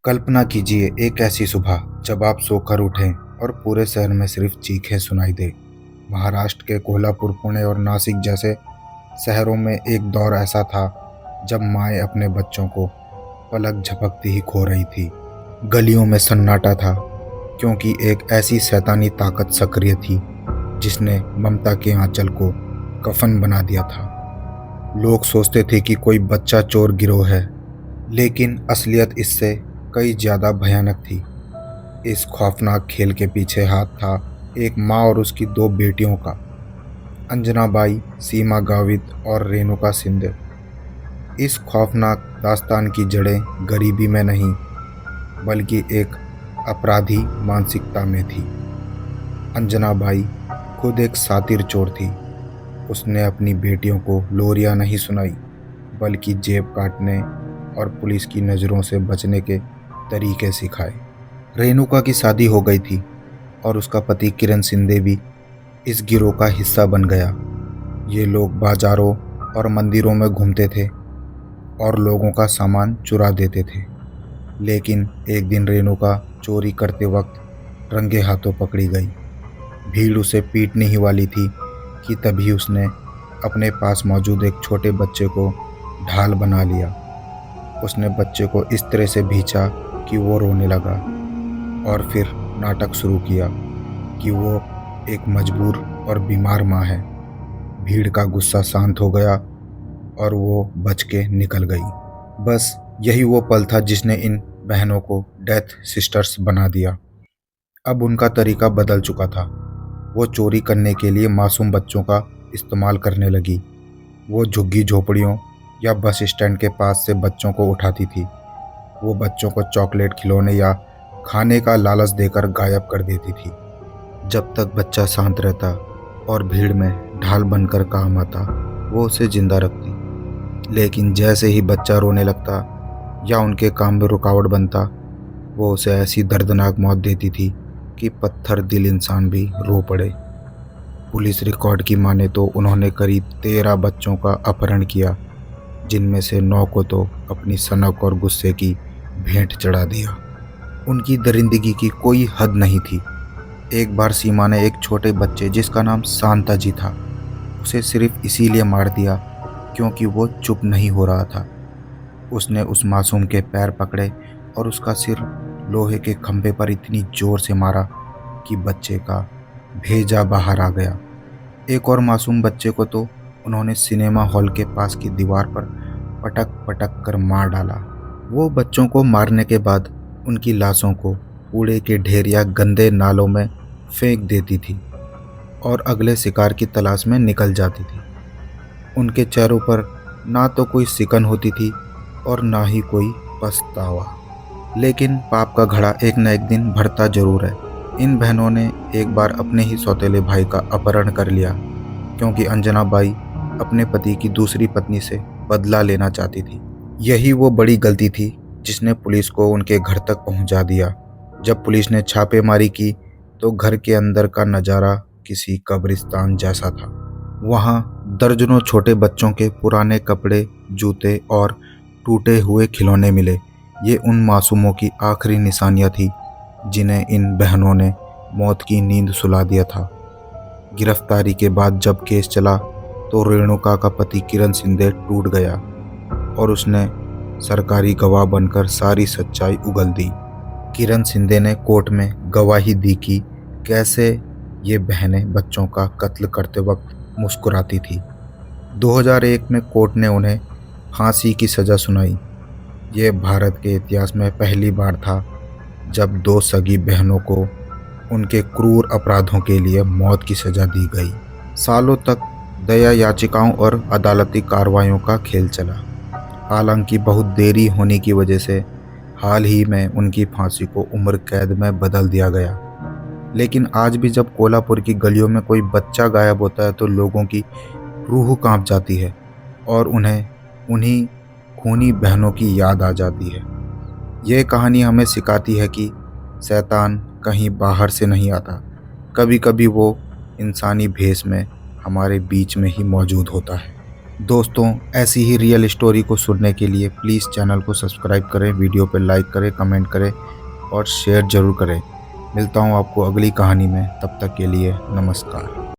कल्पना कीजिए एक ऐसी सुबह जब आप सोकर उठें और पूरे शहर में सिर्फ चीखें सुनाई दे। महाराष्ट्र के कोल्हापुर, पुणे और नासिक जैसे शहरों में एक दौर ऐसा था जब माएँ अपने बच्चों को पलक झपकती ही खो रही थी। गलियों में सन्नाटा था क्योंकि एक ऐसी शैतानी ताकत सक्रिय थी जिसने ममता के आंचल को कफन बना दिया था। लोग सोचते थे कि कोई बच्चा चोर गिरोह है, लेकिन असलियत इससे कई ज़्यादा भयानक थी। इस खौफनाक खेल के पीछे हाथ था एक माँ और उसकी दो बेटियों का, अंजनाबाई, सीमा गावित और रेणुका सिंधे। इस खौफनाक दास्तान की जड़ें गरीबी में नहीं, बल्कि एक अपराधी मानसिकता में थी। अंजनाबाई खुद एक सातिर चोर थी। उसने अपनी बेटियों को लोरियां नहीं सुनाई, बल्कि जेब काटने और पुलिस की नज़रों से बचने के तरीके सिखाए। रेणुका की शादी हो गई थी और उसका पति किरण सिंधे भी इस गिरोह का हिस्सा बन गया। ये लोग बाजारों और मंदिरों में घूमते थे और लोगों का सामान चुरा देते थे। लेकिन एक दिन रेणुका चोरी करते वक्त रंगे हाथों पकड़ी गई। भीड़ उसे पीटने ही वाली थी कि तभी उसने अपने पास मौजूद एक छोटे बच्चे को ढाल बना लिया। उसने बच्चे को इस तरह से भींचा कि वो रोने लगा और फिर नाटक शुरू किया कि वो एक मजबूर और बीमार माँ है। भीड़ का गुस्सा शांत हो गया और वो बच के निकल गई। बस यही वो पल था जिसने इन बहनों को डेथ सिस्टर्स बना दिया। अब उनका तरीका बदल चुका था। वो चोरी करने के लिए मासूम बच्चों का इस्तेमाल करने लगी। वो झुग्गी झोपड़ियों या बस स्टैंड के पास से बच्चों को उठाती थी। वो बच्चों को चॉकलेट, खिलौने या खाने का लालच देकर गायब कर देती थी। जब तक बच्चा शांत रहता और भीड़ में ढाल बनकर काम आता, वो उसे जिंदा रखती। लेकिन जैसे ही बच्चा रोने लगता या उनके काम में रुकावट बनता, वो उसे ऐसी दर्दनाक मौत देती थी कि पत्थर दिल इंसान भी रो पड़े। पुलिस रिकॉर्ड की माने तो उन्होंने करीब 13 बच्चों का अपहरण किया, जिनमें से 9 को तो अपनी सनक और गुस्से की भेंट चढ़ा दिया। उनकी दरिंदगी की कोई हद नहीं थी। एक बार सीमा ने एक छोटे बच्चे जिसका नाम शांता जी था, उसे सिर्फ इसीलिए मार दिया क्योंकि वो चुप नहीं हो रहा था। उसने उस मासूम के पैर पकड़े और उसका सिर लोहे के खंभे पर इतनी जोर से मारा कि बच्चे का भेजा बाहर आ गया। एक और मासूम बच्चे को तो उन्होंने सिनेमा हॉल के पास की दीवार पर पटक पटक कर मार डाला। वो बच्चों को मारने के बाद उनकी लाशों को कूड़े के ढेर या गंदे नालों में फेंक देती थी और अगले शिकार की तलाश में निकल जाती थी। उनके चेहरों पर ना तो कोई सिकन होती थी और ना ही कोई पछतावा। लेकिन पाप का घड़ा एक न एक दिन भरता जरूर है। इन बहनों ने एक बार अपने ही सौतेले भाई का अपहरण कर लिया क्योंकि अंजनाबाई अपने पति की दूसरी पत्नी से बदला लेना चाहती थी। यही वो बड़ी गलती थी जिसने पुलिस को उनके घर तक पहुंचा दिया। जब पुलिस ने छापेमारी की तो घर के अंदर का नज़ारा किसी कब्रिस्तान जैसा था। वहां दर्जनों छोटे बच्चों के पुराने कपड़े, जूते और टूटे हुए खिलौने मिले। ये उन मासूमों की आखिरी निशानियां थी जिन्हें इन बहनों ने मौत की नींद सुला दिया था। गिरफ्तारी के बाद जब केस चला तो रेणुका का पति किरण सिंधे टूट गया और उसने सरकारी गवाह बनकर सारी सच्चाई उगल दी। किरण सिंधे ने कोर्ट में गवाही दी कि कैसे ये बहनें बच्चों का कत्ल करते वक्त मुस्कुराती थी। 2001 में कोर्ट ने उन्हें फांसी की सज़ा सुनाई। ये भारत के इतिहास में पहली बार था जब 2 सगी बहनों को उनके क्रूर अपराधों के लिए मौत की सज़ा दी गई। सालों तक दया याचिकाओं और अदालती कार्रवाइयों का खेल चला। हालांकि बहुत देरी होने की वजह से हाल ही में उनकी फांसी को उम्र कैद में बदल दिया गया। लेकिन आज भी जब कोल्हापुर की गलियों में कोई बच्चा गायब होता है तो लोगों की रूह कांप जाती है और उन्हें उन्हीं खूनी बहनों की याद आ जाती है। यह कहानी हमें सिखाती है कि शैतान कहीं बाहर से नहीं आता, कभी कभी वो इंसानी भेष में हमारे बीच में ही मौजूद होता है। दोस्तों, ऐसी ही रियल स्टोरी को सुनने के लिए प्लीज़ चैनल को सब्सक्राइब करें, वीडियो पे लाइक करें, कमेंट करें और शेयर ज़रूर करें। मिलता हूँ आपको अगली कहानी में, तब तक के लिए नमस्कार।